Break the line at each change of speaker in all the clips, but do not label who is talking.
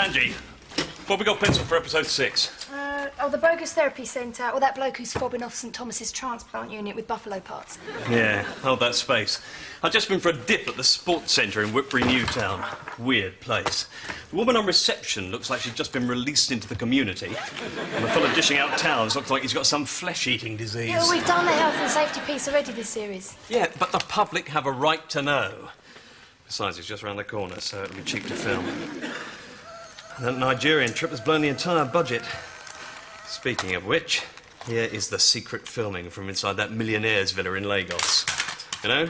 Angie, what we got penciled for episode 6?
The bogus therapy centre, or that bloke who's fobbing off St Thomas's transplant unit with buffalo parts.
Yeah, hold that space. I've just been for a dip at the sports centre in Whitbury, Newtown. Weird place. The woman on reception looks like she's just been released into the community. And the fellow dishing out towels looks like he's got some flesh-eating disease.
Yeah, we've done the health and safety piece already this series.
Yeah, but the public have a right to know. Besides, it's just round the corner, so it'll be cheap to film. And that Nigerian trip has blown the entire budget. Speaking of which, here is the secret filming from inside that millionaire's villa in Lagos. You know,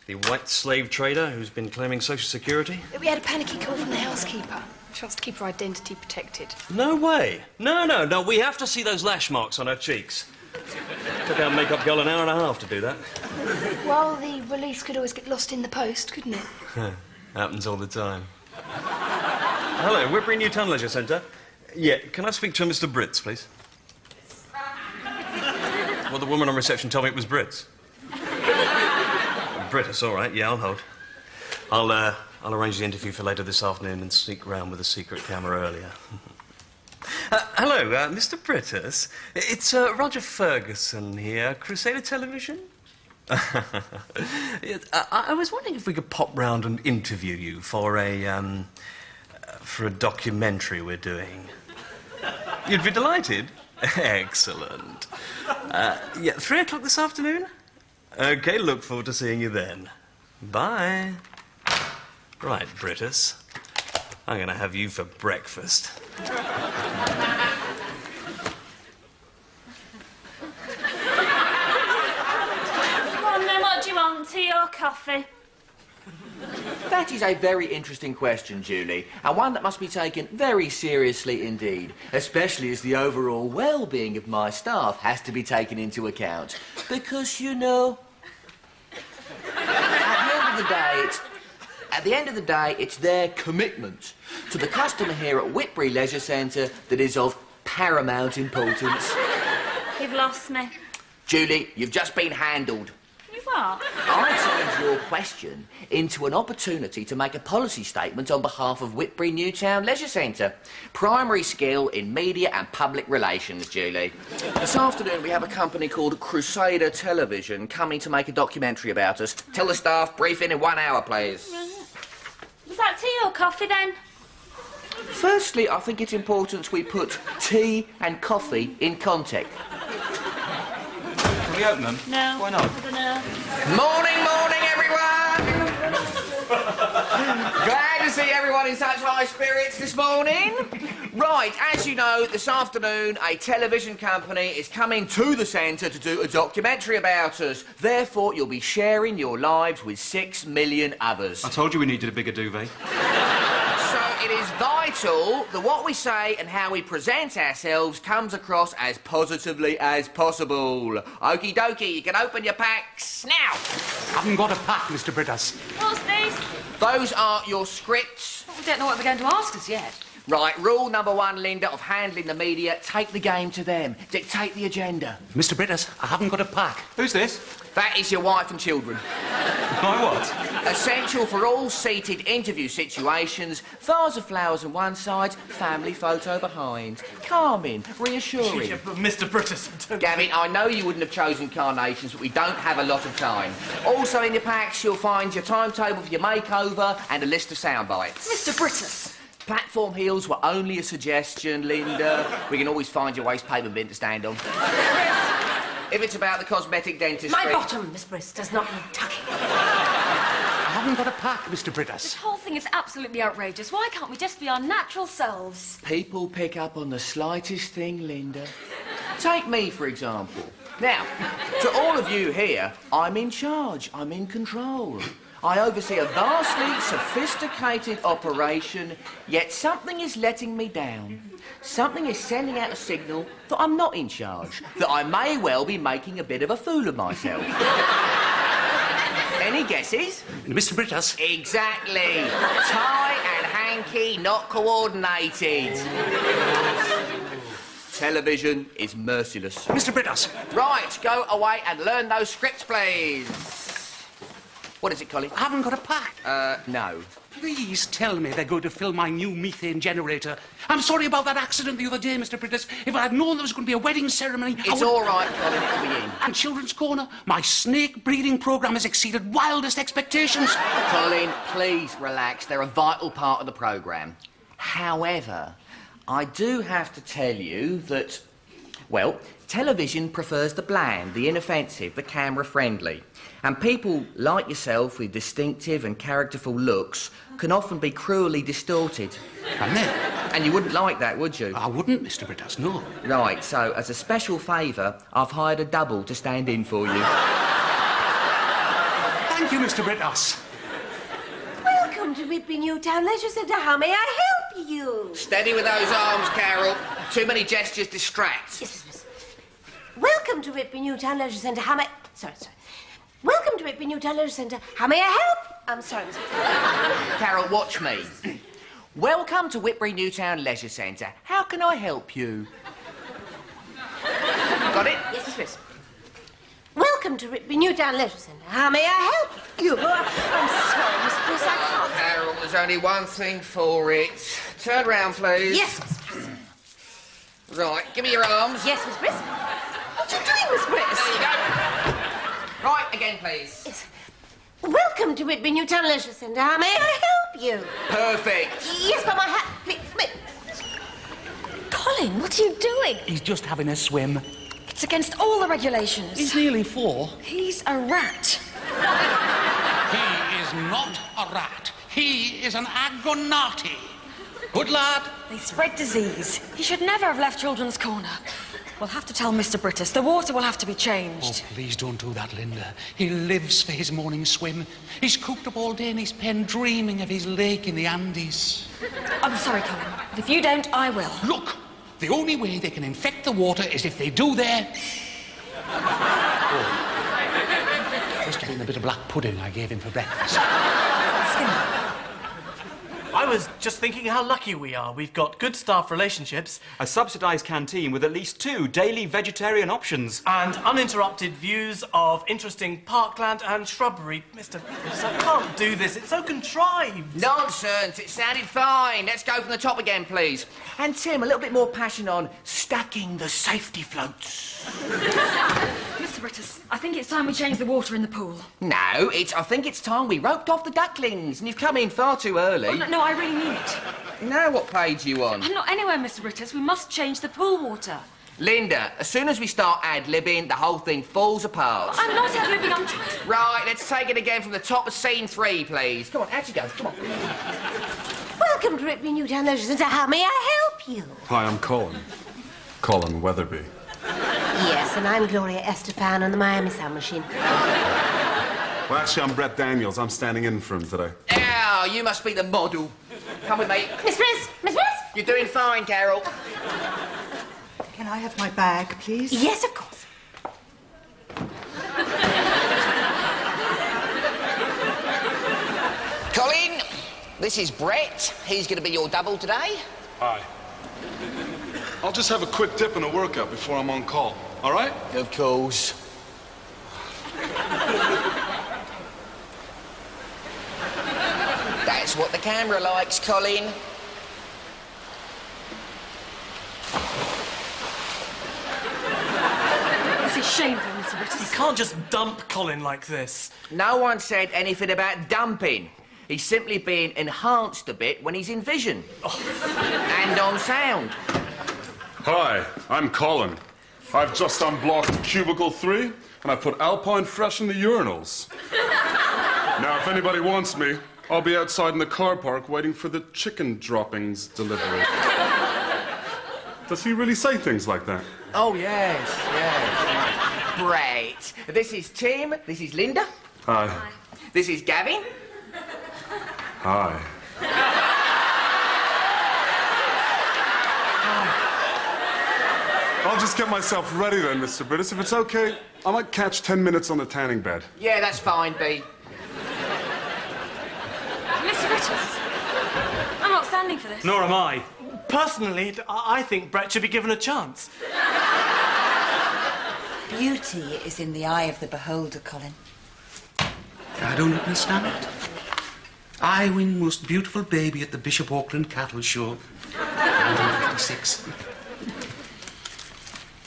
the white slave trader who's been claiming social security?
We had a panicky call from the housekeeper. She wants to keep her identity protected.
No way. No, we have to see those lash marks on her cheeks. Took our makeup girl an hour and a half to do that.
Well, the release could always get lost in the post, couldn't it?
Happens all the time. Hello, Whitbury Newtown Leisure Centre. Yeah, can I speak to Mr. Brittas, please? Well, the woman on reception told me it was Brittas. Brittas, all right. Yeah, I'll hold. I'll arrange the interview for later this afternoon and sneak round with a secret camera earlier. Hello, Mr. Brittas. It's Roger Ferguson here, Crusader Television. I was wondering if we could pop round and interview you for a documentary we're doing. You'd be delighted. Excellent. Yeah, 3 o'clock this afternoon? OK, look forward to seeing you then. Bye. Right, Brittas. I'm going to have you for breakfast.
Come on then, what do you want? Tea or coffee?
That is a very interesting question, Julie, and one that must be taken very seriously indeed, especially as the overall well-being of my staff has to be taken into account. Because, you know, at the end of the day, it's their commitment to the customer here at Whitbury Leisure Centre that is of paramount importance.
You've lost me.
Julie, you've just been handled.
You what?
I turned your question into an opportunity to make a policy statement on behalf of Whitbury Newtown Leisure Centre. Primary skill in media and public relations, Julie. This afternoon we have a company called Crusader Television coming to make a documentary about us. Tell the staff, brief in 1 hour, please.
Was that tea or coffee then?
Firstly, I think it's important we put tea and coffee in context.
Can we open them?
No.
Why not?
I don't know.
Morning, everyone! Glad to see everyone in such high spirits this morning. Right, as you know, this afternoon a television company is coming to the centre to do a documentary about us. Therefore, you'll be sharing your lives with 6 million others.
I told you we needed a bigger duvet.
So it is vital that what we say and how we present ourselves comes across as positively as possible. Okie dokie, you can open your packs now.
I haven't got a pack, Mr. Brittas.
What's this?
Those are your scripts.
We don't know what they're going to ask us yet.
Right, rule number 1, Linda, of handling the media, take the game to them. Dictate the agenda.
Mr. Brittas, I haven't got a pack. Who's this?
That is your wife and children.
My what?
Essential for all seated interview situations, vase of flowers on one side, family photo behind. Calming, reassuring.
Yeah, but Mr. Brittas...
Gavin, I know you wouldn't have chosen carnations, but we don't have a lot of time. Also in your packs, you'll find your timetable for your makeover and a list of sound bites.
Mr. Brittas.
Platform heels were only a suggestion, Linda. We can always find your waste paper bin to stand on. If it's about the cosmetic dentistry...
My bottom, Miss Briss, does not need tucking.
I haven't got a pack, Mr. Brittas.
This whole thing is absolutely outrageous. Why can't we just be our natural selves?
People pick up on the slightest thing, Linda. Take me, for example. Now, to all of you here, I'm in charge. I'm in control. I oversee a vastly sophisticated operation, yet something is letting me down. Something is sending out a signal that I'm not in charge, that I may well be making a bit of a fool of myself. Any guesses?
Mr. Brittas.
Exactly. Tie and hanky not coordinated. Television is merciless.
Mr. Brittas.
Right, go away and learn those scripts, please. What is it, Collie?
I haven't got a pack.
No.
Please tell me they're going to fill my new methane generator. I'm sorry about that accident the other day, Mr. Brittas. If I'd known there was going to be a wedding ceremony...
It's all right, Colin, it'll be in.
And Children's Corner, my snake breeding programme has exceeded wildest expectations.
Colin, please relax. They're a vital part of the programme. However, I do have to tell you that, well, television prefers the bland, the inoffensive, the camera-friendly. And people like yourself with distinctive and characterful looks can often be cruelly distorted.
And then?
And you wouldn't like that, would you?
I wouldn't, Mr. Brittas, no.
Right, so as a special favour, I've hired a double to stand in for you.
Thank you, Mr. Brittas.
Welcome to Whitby Newtown Leisure Centre. How may I help you?
Steady with those arms, Carol. Too many gestures distract.
Yes, miss. Welcome to Whitby Newtown Leisure Centre. How may... Sorry. Welcome to Whitby Newtown Leisure Centre. How may I help? I'm sorry, miss.
Carol, watch me. Welcome to Whitby Newtown Leisure Centre. How can I help you? Got it?
Yes, miss. Welcome to Whitby Newtown Leisure Centre. How may I help you? I'm sorry, Miss Chris, I can't...
Carol, there's only one thing for it. Turn round, please.
Yes, Miss Chris.
Right, give me your arms.
Yes, Miss Chris. What are you doing, Miss Chris?
There you go. Right, again, please.
Yes. Welcome to Whitby Newtown Leisure Centre. How may I help you?
Perfect.
Yes, but my hat... Please. Colin, what are you doing?
He's just having a swim.
It's against all the regulations.
He's nearly 4.
He's a rat.
He is not a rat. He is an agonati. Good lad.
They spread disease. He should never have left Children's Corner. We'll have to tell Mr. Brittas. The water will have to be changed.
Oh, please don't do that, Linda. He lives for his morning swim. He's cooped up all day in his pen dreaming of his lake in the Andes.
I'm sorry, Colin, but if you don't, I will.
Look, the only way they can infect the water is if they do their... Oh. Must have been a bit of black pudding I gave him for breakfast.
Skinner.
I was just thinking how lucky we are. We've got good staff relationships,
a subsidised canteen with at least 2 daily vegetarian options.
and uninterrupted views of interesting parkland and shrubbery. Mr. Brittas, I can't do this. It's so contrived.
Nonsense. It sounded fine. Let's go from the top again, please. And Tim, a little bit more passion on stacking the safety floats.
Mr. Brittas, I think it's time we change the water in the pool.
No, I think it's time we roped off the ducklings, and you've come in far too early.
Oh, no, I really mean it.
Now what page are you on?
I'm not anywhere, Mr. Brittas. We must change the pool water.
Linda, as soon as we start ad-libbing, the whole thing falls apart.
I'm not ad-libbing, I'm trying...
Right, let's take it again from the top of scene 3, please. Come on, out you go, come on.
Welcome to Whitby Newtown Leisure Centre. How may I help you?
Hi, I'm Colin. Colin Weatherby.
Yes, and I'm Gloria Estefan on the Miami Sound Machine.
Well, actually, I'm Brett Daniels. I'm standing in for him today.
Oh, you must be the model. Come with me.
Miss Briss! Miss Briss!
You're doing fine, Carol.
Can I have my bag, please?
Yes, of course.
Colin, this is Brett. He's going to be your double today.
Hi. I'll just have a quick dip and a workout before I'm on call. All right?
Of course. That's what the camera likes, Colin.
This is shameful, Mr. Brittas.
You can't just dump Colin like this.
No one said anything about dumping. He's simply being enhanced a bit when he's in vision. And on sound.
Hi, I'm Colin. I've just unblocked cubicle 3, and I've put Alpine Fresh in the urinals. Now, if anybody wants me, I'll be outside in the car park waiting for the chicken droppings delivery. Does he really say things like that?
Oh, yes. Brett. This is Tim. This is Linda.
Hi.
This is Gavin.
Hi. I'll just get myself ready then, Mr. Brittas. If it's okay, I might catch 10 minutes on the tanning bed.
Yeah, that's fine, B.
Mr. Brittas, I'm not standing for this.
Nor am I.
Personally, I think Brett should be given a chance.
Beauty is in the eye of the beholder, Colin.
I don't understand it. I win most beautiful baby at the Bishop Auckland Cattle Show. 1956.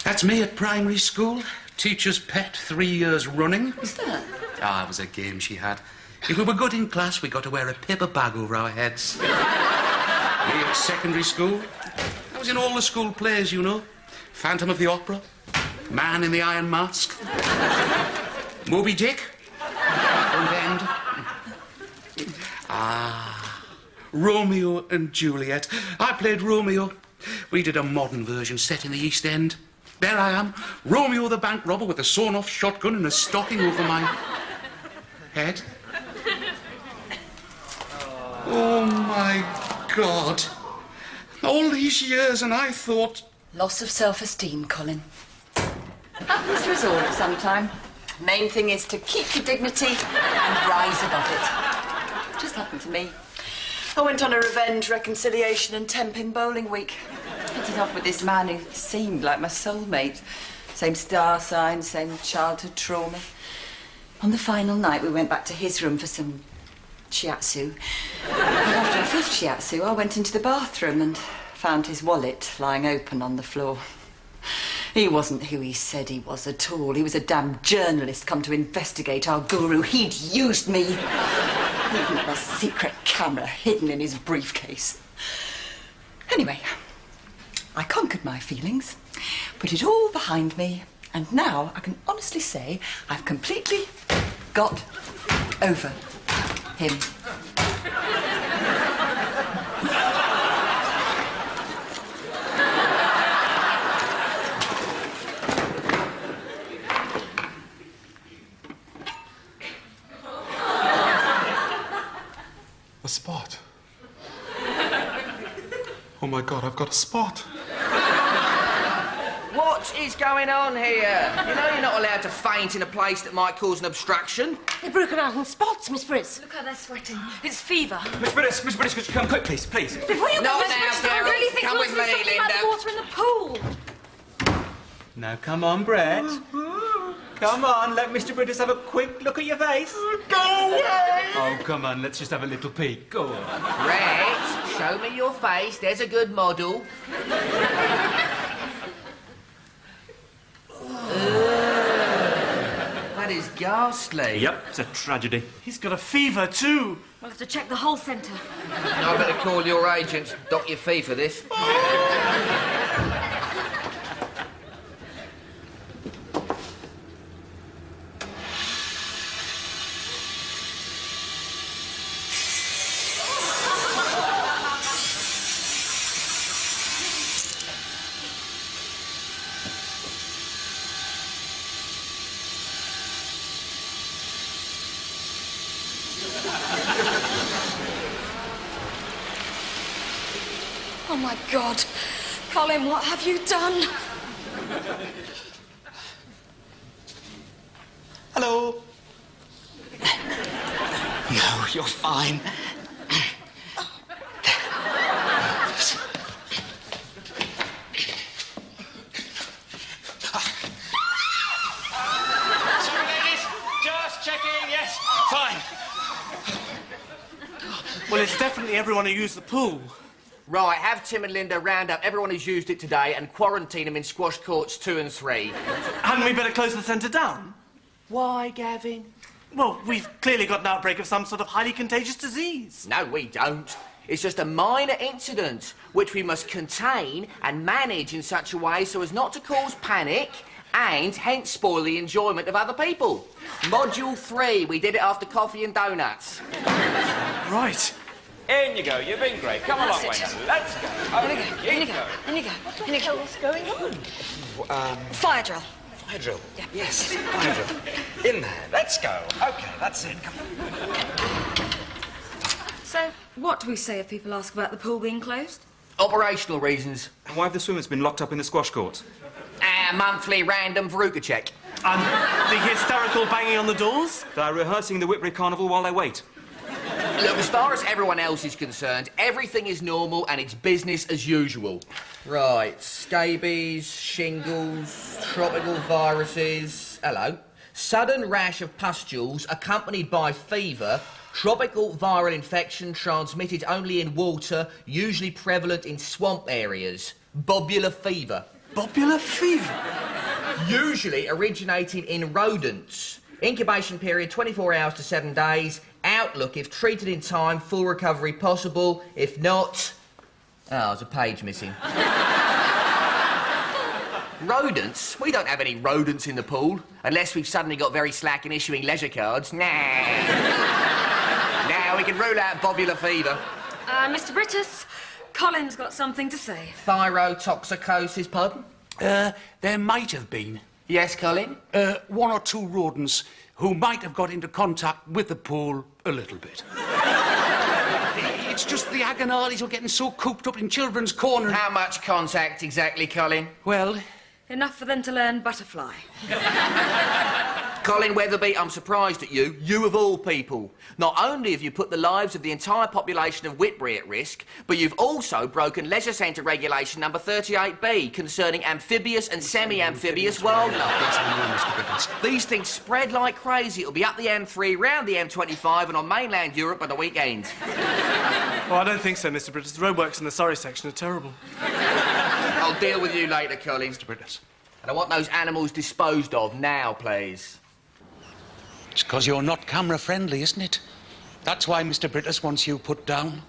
That's me at primary school. Teacher's pet, 3 years running.
What's that?
Ah, it was a game she had. If we were good in class, we got to wear a paper bag over our heads. Me at secondary school. I was in all the school plays, you know. Phantom of the Opera, Man in the Iron Mask, Moby Dick, Front End. Ah, Romeo and Juliet. I played Romeo. We did a modern version set in the East End. There I am, Romeo the bank robber with a sawn-off shotgun and a stocking over my head. Oh, my God. All these years and I thought...
Loss of self-esteem, Colin. Happens to us all at some time. Main thing is to keep your dignity and rise above it. Just happened to me. I went on a revenge, reconciliation and temping bowling week. Hit it off with this man who seemed like my soulmate. Same star sign, same childhood trauma. On the final night, we went back to his room for some shiatsu. And after the fifth shiatsu, I went into the bathroom and found his wallet lying open on the floor. He wasn't who he said he was at all. He was a damn journalist come to investigate our guru. He'd used me. Even had a secret camera hidden in his briefcase. Anyway, I conquered my feelings, put it all behind me, and now I can honestly say I've completely got over him.
A spot. Oh my God, I've got a spot.
What is going on here? You know you're not allowed to faint in a place that might cause an obstruction.
They're broken out in spots, Miss Brittas.
Look how they're sweating. It's fever.
Miss Brittas, could you come quick, please, please?
Before you
Not
go, Miss
now,
Brittas, I
Carol.
really think
Come
there
with
must be
me,
something about the
Linda.
water in the pool.
Now, come on, Brett. Come on, let Mr. Brittas have a quick look at your face.
Go away!
Oh, come on, let's just have a little peek. Go on.
Brett, show me your face. There's a good model. That is ghastly.
Yep, it's a tragedy.
He's got a fever, too.
We'll have to check the whole centre.
I better call your agent. Dock your fee for this.
Oh, my God. Colin, what have you done?
Hello. No, you're fine.
Sorry, ladies. Just checking. Yes, fine.
Well, it's definitely everyone who used the pool.
Right, have Tim and Linda round up everyone who's used it today and quarantine them in squash courts 2 and 3.
Hadn't we better close the centre down?
Why, Gavin?
Well, we've clearly got an outbreak of some sort of highly contagious disease.
No, we don't. It's just a minor incident which we must contain and manage in such a way so as not to cause panic and hence spoil the enjoyment of other people. Module 3, we did it after coffee and donuts.
Right.
In you go. You've been great. Come along, way now. Let's go.
In you go. In you go. In you go.
What's going on?
Fire drill.
Fire drill. Yeah. Yes, fire drill. In there. Let's go. Okay, that's it. Come on.
So, what do we say if people ask about the pool being closed?
Operational reasons.
And why have the swimmers been locked up in the squash courts?
Our monthly random veruca check.
And the hysterical banging on the doors?
They're rehearsing the Whitbury Carnival while they wait.
Look, as far as everyone else is concerned, everything is normal and it's business as usual. Right, scabies, shingles, tropical viruses, hello, Sudden rash of pustules accompanied by fever, tropical viral infection transmitted only in water, usually prevalent in swamp areas. Bobular fever.
Bobular fever?
Usually originating in rodents. Incubation period 24 hours to 7 days. Outlook, if treated in time, full recovery possible. If not... Oh, there's a page missing. Rodents? We don't have any rodents in the pool. Unless we've suddenly got very slack in issuing leisure cards. Nah. Now we can rule out bobular fever.
Mr. Brittas, Colin's got something to say.
Thyrotoxicosis, pardon?
There might have been.
Yes, Colin?
1 or 2 rodents who might have got into contact with the pool a little bit. It's just the agonalies were getting so cooped up in children's corners.
How much contact exactly, Colin?
Well...
Enough for them to learn butterfly.
Colin Weatherby, I'm surprised at you. You of all people. Not only have you put the lives of the entire population of Whitbury at risk, but you've also broken Leisure Centre Regulation number 38B concerning amphibious and semi-amphibious wildlife. These things spread like crazy. It'll be up the M3, round the M25 and on mainland Europe by the weekend.
Oh, I don't think so, Mr. Brittas. The roadworks in the Surrey section are terrible.
I'll deal with you later, Colin.
Mr. Brittas.
And I want those animals disposed of now, please.
It's because you're not camera-friendly, isn't it? That's why Mr. Brittas wants you put down.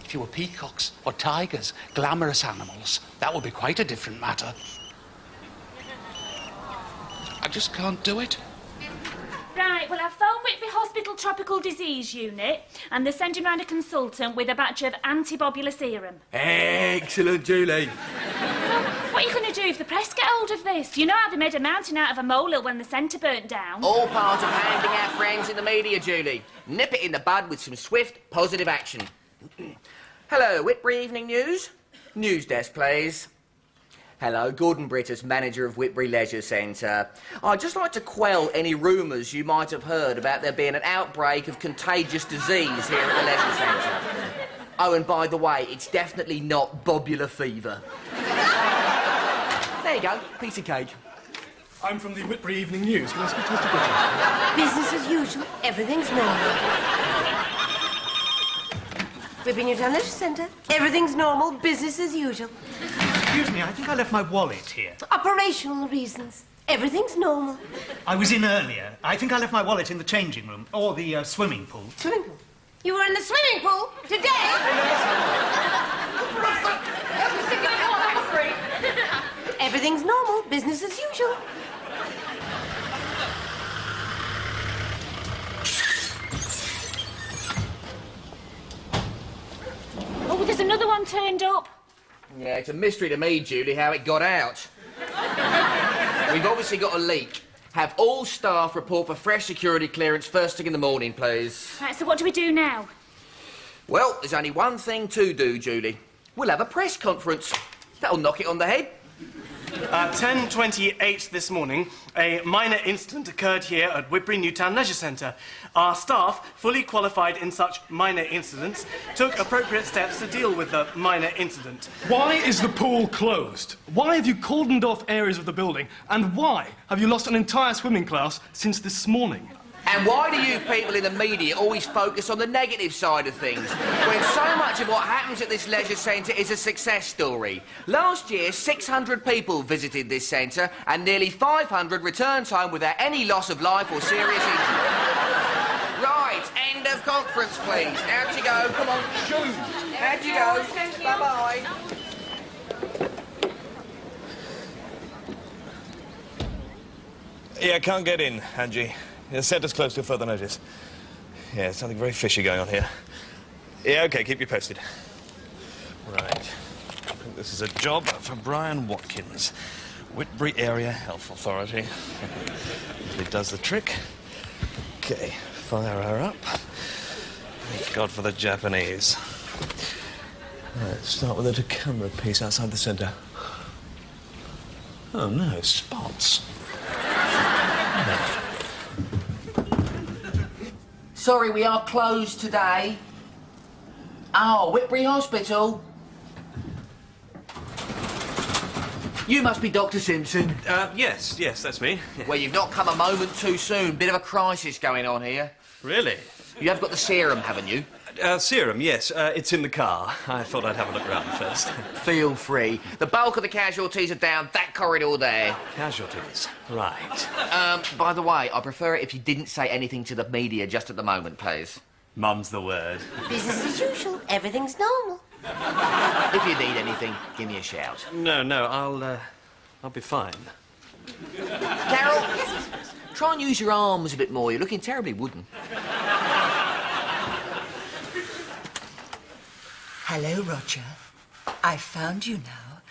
If you were peacocks or tigers, glamorous animals, that would be quite a different matter. I just can't do it.
Right, well, I've phoned Whitby Hospital Tropical Disease Unit and they're sending round a consultant with a batch of anti-bobular serum.
Excellent, Julie.
What are you going to do if the press get hold of this? You know how they made a mountain out of a molehill when the centre burnt down?
All part of handing our friends in the media, Julie. Nip it in the bud with some swift, positive action. Hello, Whitbury Evening News. News desk, please. Hello, Gordon Brittas, manager of Whitbury Leisure Centre. I'd just like to quell any rumours you might have heard about there being an outbreak of contagious disease here at the Leisure Centre. Oh, and by the way, it's definitely not bobular fever. There you go, piece of cake.
I'm from the Whitbury Evening News. Can I speak to Mr. Brittas?
Business as usual. Everything's normal. Whitby Newtown Leisure Centre. Everything's normal. Business as usual.
Excuse me, I think I left my wallet here.
Operational reasons. Everything's normal.
I was in earlier. I think I left my wallet in the changing room or the swimming pool.
Swimming pool? You were in the swimming pool today? Everything's normal. Business as usual.
Oh, there's another one turned up.
Yeah, it's a mystery to me, Julie, how it got out. We've obviously got a leak. Have all staff report for fresh security clearance first thing in the morning, please.
Right, so what do we do now?
Well, there's only one thing to do, Julie. We'll have a press conference. That'll knock it on the head.
10:28 this morning, a minor incident occurred here at Whitbury Newtown Leisure Centre. Our staff, fully qualified in such minor incidents, took appropriate steps to deal with the minor incident.
Why is the pool closed? Why have you cordoned off areas of the building? And why have you lost an entire swimming class since this morning?
And why do you people in the media always focus on the negative side of things, when so much of what happens at this leisure centre is a success story? Last year, 600 people visited this centre, and nearly 500 returned home without any loss of life or serious injury. Right, end of conference, please. Out you go. Come on, shoot. Out you go. Bye-bye.
Yeah, can't get in, Angie. The centre's closed to further notice. Yeah, something very fishy going on here. Yeah, OK, keep you posted. Right. I think this is a job for Brian Watkins, Whitbury Area Health Authority. Usually does the trick. OK, fire her up. Thank God for the Japanese. Right, start with a camera piece outside the centre. Oh, no, spots. No.
Sorry, we are closed today. Oh, Whitbury Hospital. You must be Dr. Simpson.
Yes, that's me.
Well, you've not come a moment too soon. Bit of a crisis going on here.
Really?
You have got the serum, haven't you?
Serum, yes. It's in the car. I thought I'd have a look around first.
Feel free. The bulk of the casualties are down that corridor there.
Casualties? Right.
By the way, I prefer it if you didn't say anything to the media just at the moment, please.
Mum's the word.
Business as usual. Everything's normal.
If you need anything, give me a shout.
No, I'll be fine.
Carol, try and use your arms a bit more. You're looking terribly wooden.
Hello, Roger. I found you now.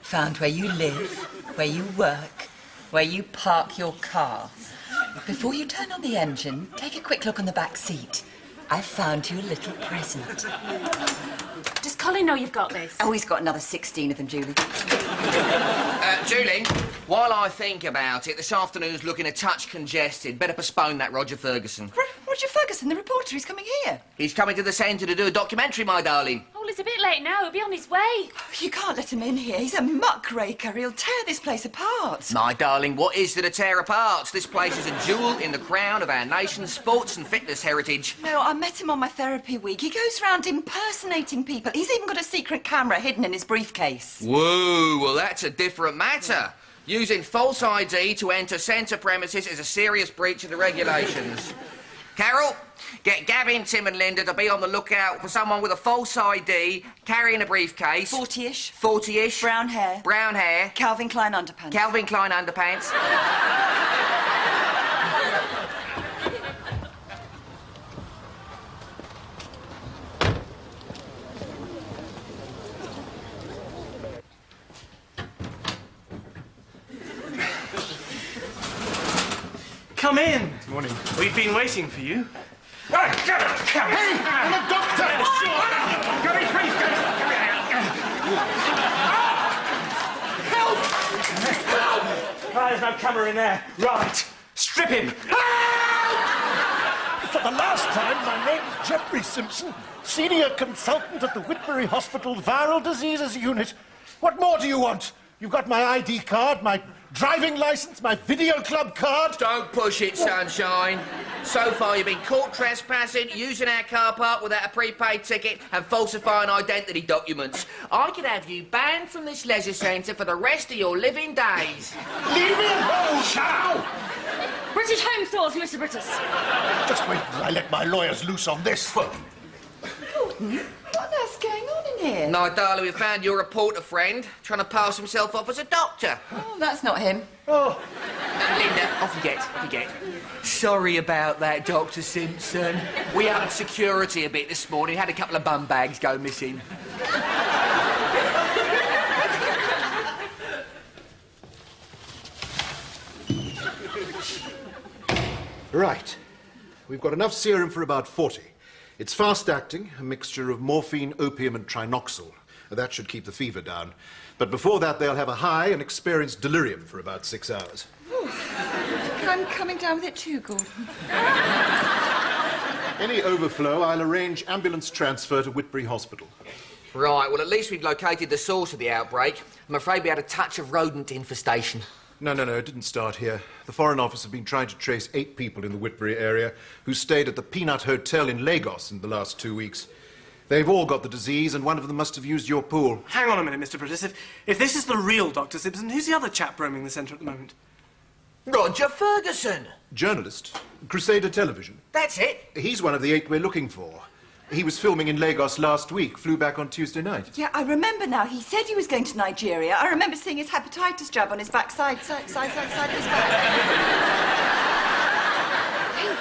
Found where you live, where you work, where you park your car. Before you turn on the engine, take a quick look on the back seat. I found you a little present.
Does Colin know you've got this?
Oh, he's got another 16 of them, Julie.
Julie, while I think about it, this afternoon's looking a touch congested. Better postpone that, Roger Ferguson.
Roger Ferguson, the reporter, he's coming here.
He's coming to the centre to do a documentary, my darling.
Oh, well, it's a bit late now. He'll be on his way.
You can't let him in here. He's a muckraker. He'll tear this place apart.
My darling, what is there to tear apart? This place is a jewel in the crown of our nation's sports and fitness heritage.
No, I met him on my therapy week. He goes round impersonating people. He's even got a secret camera hidden in his briefcase.
Whoa, well, that's a different matter. Using false ID to enter centre premises is a serious breach of the regulations. Carol, get Gavin, Tim and Linda to be on the lookout for someone with a false ID, carrying a briefcase.
40-ish.
40-ish.
Brown hair.
Brown hair.
Calvin Klein underpants.
Calvin Klein underpants.
Come in.
Morning.
We've been waiting for you.
Hey, I'm a doctor! Give me briefcase! Help! Help!
There's no camera in there. Right. Strip him.
For the last time, my name's Jeffrey Simpson, senior consultant at the Whitbury Hospital Viral Diseases Unit. What more do you want? You've got my ID card, my driving licence, my video club card.
Don't push it, sunshine. So far, you've been caught trespassing, using our car park without a prepaid ticket and falsifying identity documents. I could have you banned from this leisure centre for the rest of your living days.
Leave me alone, shall!
British Home Stores, Mr. Brittas.
Just wait till I let my lawyers loose on this.
Gordon, what on earth's going on in here?
My darling, we found your reporter friend trying to pass himself off as a doctor.
Oh, that's not him.
Oh.
Linda, off you get. Sorry about that, Dr. Simpson. We upped security a bit this morning. Had a couple of bum bags go missing.
Right. We've got enough serum for about 40. It's fast-acting, a mixture of morphine, opium and trinoxyl. That should keep the fever down. But before that, they'll have a high and experienced delirium for about 6 hours.
I'm coming down with it too, Gordon.
Any overflow, I'll arrange ambulance transfer to Whitbury Hospital.
Right, well, at least we've located the source of the outbreak. I'm afraid we had a touch of rodent infestation.
No, it didn't start here. The Foreign Office have been trying to trace 8 people in the Whitbury area who stayed at the Peanut Hotel in Lagos in the last 2 weeks. They've all got the disease, and one of them must have used your pool.
Hang on a minute, Mr. Brittas. If this is the real Dr. Simpson, who's the other chap roaming the centre at the moment?
Roger Ferguson.
Journalist. Crusader Television.
That's it.
He's one of the 8 we're looking for. He was filming in Lagos last week, flew back on Tuesday night.
Yeah, I remember now. He said he was going to Nigeria. I remember seeing his hepatitis jab on his backside, side of his back.
Hey,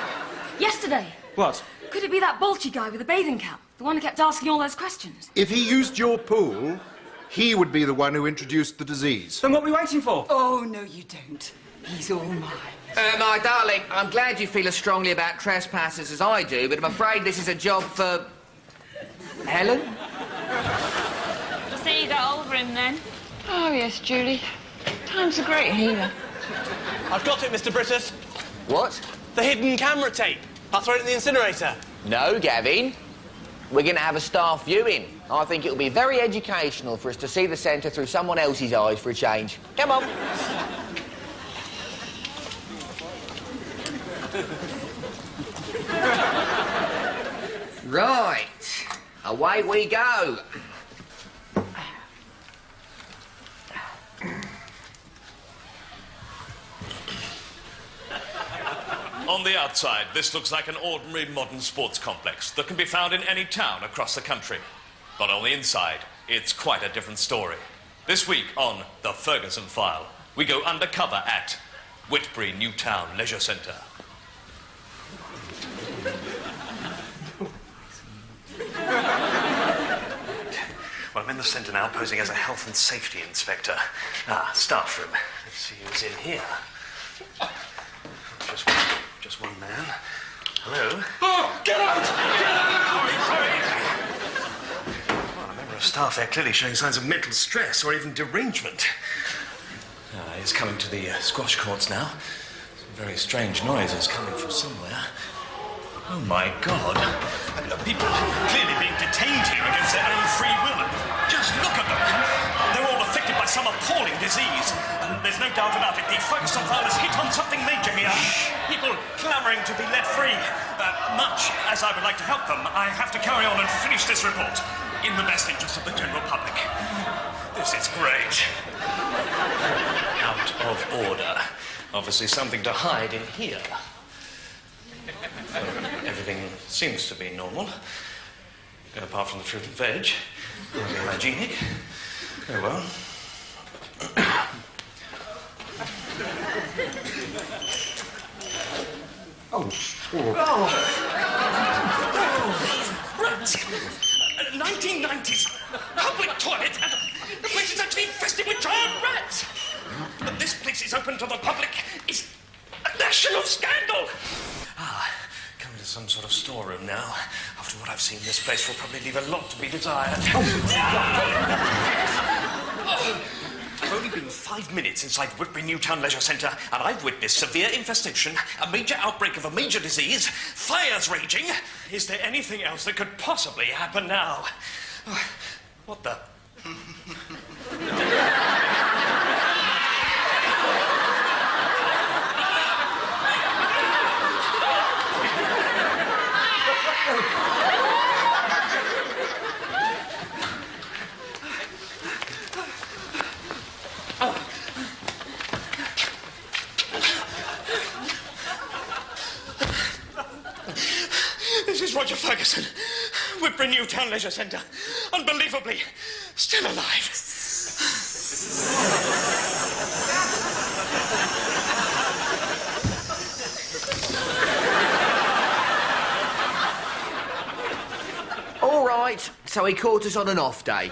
yesterday.
What?
Could it be that bulky guy with the bathing cap? The one who kept asking all those questions?
If he used your pool, he would be the one who introduced the disease.
Then what are we waiting for?
Oh, no, you don't. He's all mine.
My darling, I'm glad you feel as strongly about trespassers as I do, but I'm afraid this is a job for... Helen?
See you got over him then.
Oh, yes, Julie. Time's a great healer.
I've got it, Mr. Brittas.
What?
The hidden camera tape. I'll throw it in the incinerator.
No, Gavin. we're going to have a staff viewing. I think it'll be very educational for us to see the centre through someone else's eyes for a change. Come on. Right. Away we go.
On the outside, this looks like an ordinary modern sports complex that can be found in any town across the country. But on the inside, it's quite a different story. This week on The Ferguson File, we go undercover at Whitbury Newtown Leisure Centre.
Well, I'm in the centre now, posing as a health and safety inspector. Staff room. Let's see who's in here. Just one man. Hello?
Oh, get out! Get out!
Well, a member of staff there clearly showing signs of mental stress or even derangement. He's coming to the squash courts now. Some very strange noises coming from somewhere. Oh, my God. People clearly being detained here against their own free will. Just look at them. They're all affected by some appalling disease. There's no doubt about it. The Ferguson File has hit on something major here. People clamouring to be let free. Much as I would like to help them, I have to carry on and finish this report in the best interest of the general public. This is great. Out of order. Obviously something to hide in here. Everything seems to be normal, apart from the fruit and veg. Very hygienic. Very well. Rats! 1990s public toilet, and the place is actually infested with giant rats. But this place is open to the public. It's a national scandal. Come to some sort of storeroom now. After what I've seen, this place will probably leave a lot to be desired. I've only been 5 minutes inside Whitbury Newtown Leisure Centre, and I've witnessed severe infestation, a major outbreak of a major disease, fires raging. Is there anything else that could possibly happen now? What the... This is Roger Ferguson, Whitbury Newtown Leisure Centre. Unbelievably, still alive.
All right, so he caught us on an off day.